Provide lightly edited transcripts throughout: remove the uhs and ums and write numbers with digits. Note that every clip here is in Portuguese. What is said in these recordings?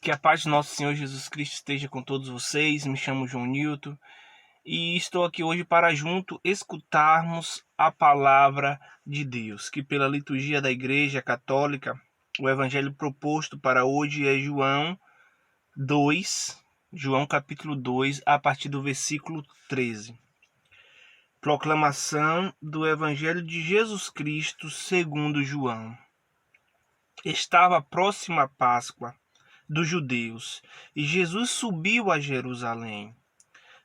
Que a paz do nosso Senhor Jesus Cristo esteja com todos vocês. Me chamo João Newton e estou aqui hoje para junto escutarmos a palavra de Deus, que pela liturgia da Igreja Católica, o evangelho proposto para hoje é João capítulo 2, a partir do versículo 13. Proclamação do Evangelho de Jesus Cristo segundo João. Estava próxima a Páscoa dos judeus, e Jesus subiu a Jerusalém.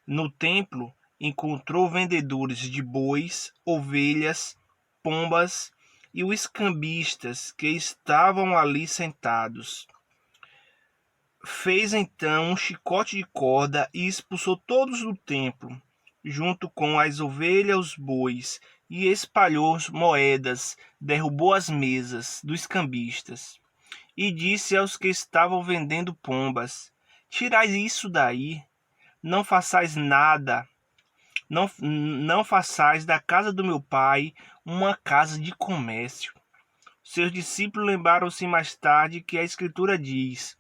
No templo, encontrou vendedores de bois, ovelhas, pombas e os cambistas que estavam ali sentados. Fez então um chicote de corda e expulsou todos do templo, junto com as ovelhas e os bois, e espalhou moedas, derrubou as mesas dos cambistas. E disse aos que estavam vendendo pombas: Tirai isso daí, não façais nada, não façais da casa do meu pai uma casa de comércio. Seus discípulos lembraram-se mais tarde que a Escritura diz: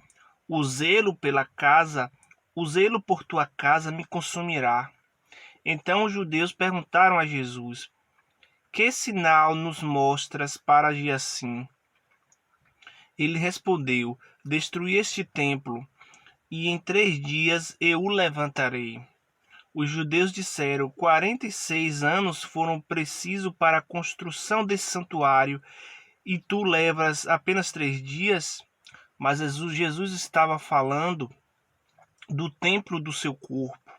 o zelo por tua casa me consumirá. Então os judeus perguntaram a Jesus: Que sinal nos mostras para agir assim? Ele respondeu: Destruí este templo, e em 3 dias eu o levantarei. Os judeus disseram: 46 anos foram precisos para a construção desse santuário, e tu levas apenas 3 dias? Mas Jesus estava falando do templo do seu corpo.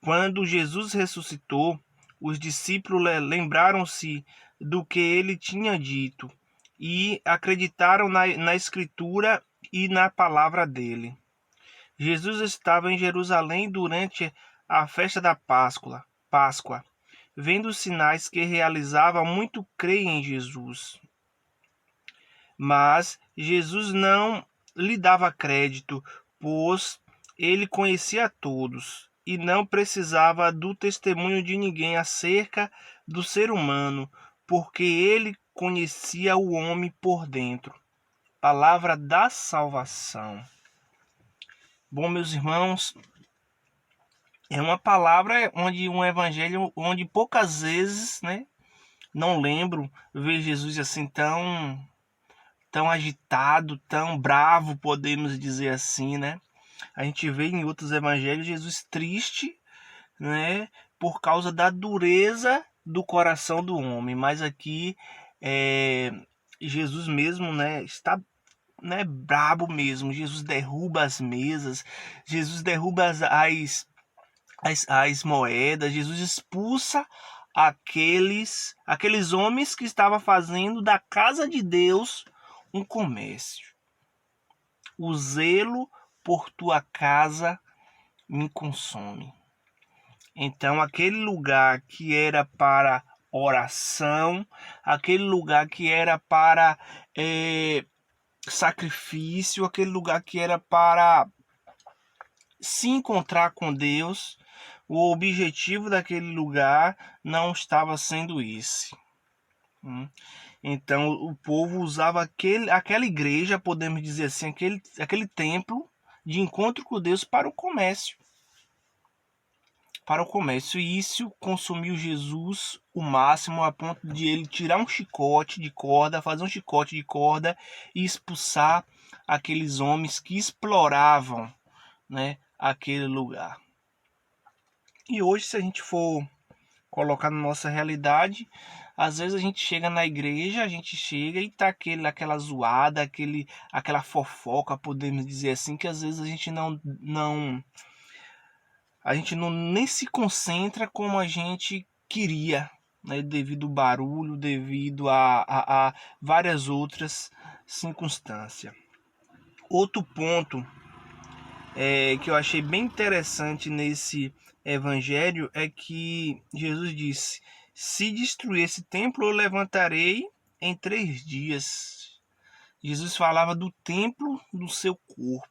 Quando Jesus ressuscitou, os discípulos lembraram-se do que ele tinha dito e acreditaram na Escritura e na palavra dele. Jesus estava em Jerusalém durante a festa da Páscoa. Vendo os sinais que realizava, muito creem em Jesus. Mas Jesus não lhe dava crédito, pois ele conhecia a todos e não precisava do testemunho de ninguém acerca do ser humano, porque ele conhecia o homem por dentro. Palavra da salvação. Bom, meus irmãos, é uma palavra onde um evangelho onde poucas vezes, não lembro ver Jesus assim tão agitado, tão bravo, podemos dizer assim, né? A gente vê em outros evangelhos Jesus triste, por causa da dureza do coração do homem, mas aqui Jesus mesmo, está brabo mesmo. Jesus derruba as mesas, Jesus derruba as moedas, Jesus expulsa aqueles homens que estavam fazendo da casa de Deus um comércio. O zelo por tua casa me consome. Então, aquele lugar que era para oração, aquele lugar que era para sacrifício, aquele lugar que era para se encontrar com Deus, o objetivo daquele lugar não estava sendo esse. Então o povo usava aquela igreja, podemos dizer assim, aquele templo de encontro com Deus para o comércio. E isso consumiu Jesus o máximo, a ponto de ele tirar um chicote de corda, fazer um chicote de corda e expulsar aqueles homens que exploravam, aquele lugar. E hoje, se a gente for colocar na nossa realidade, às vezes a gente chega na igreja, e tá aquela zoada, aquela fofoca, podemos dizer assim, que às vezes a gente não nem se concentra como a gente queria, devido ao barulho, devido a várias outras circunstâncias. Outro ponto que eu achei bem interessante nesse evangelho é que Jesus disse: se destruir esse templo, eu levantarei em 3 dias. Jesus falava do templo do seu corpo.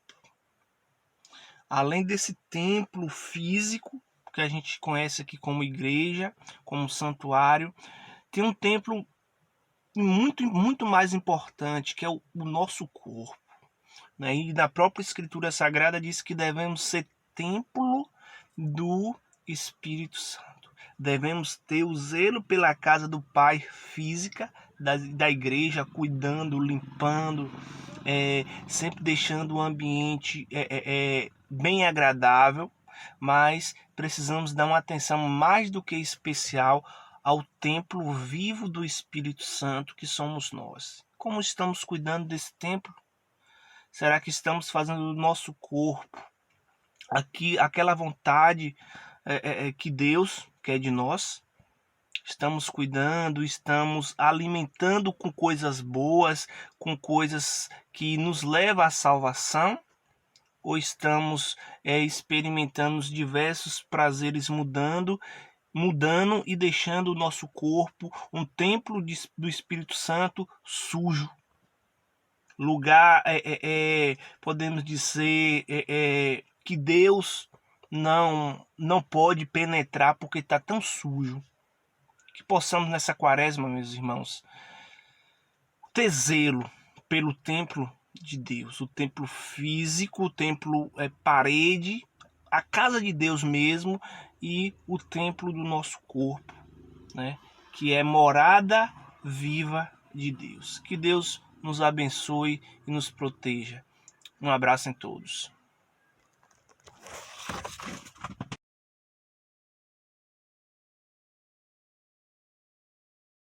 Além desse templo físico, que a gente conhece aqui como igreja, como santuário, tem um templo muito, muito mais importante, que é o nosso corpo. né? E na própria Escritura Sagrada diz que devemos ser templo do Espírito Santo. Devemos ter o zelo pela casa do Pai física, da igreja, cuidando, limpando, sempre deixando o ambiente bem agradável, mas precisamos dar uma atenção mais do que especial ao templo vivo do Espírito Santo que somos nós. Como estamos cuidando desse templo? Será que estamos fazendo do nosso corpo aquela vontade que Deus quer de nós? Estamos cuidando, estamos alimentando com coisas boas, com coisas que nos levam à salvação? Ou estamos experimentando diversos prazeres mudando e deixando o nosso corpo um templo do Espírito Santo sujo? Lugar, podemos dizer, que Deus não pode penetrar porque está tão sujo. Que possamos nessa quaresma, meus irmãos, ter zelo pelo templo de Deus, o templo físico, o templo parede, a casa de Deus mesmo, e o templo do nosso corpo, né? Que é morada viva de Deus. Que Deus nos abençoe e nos proteja. Um abraço em todos.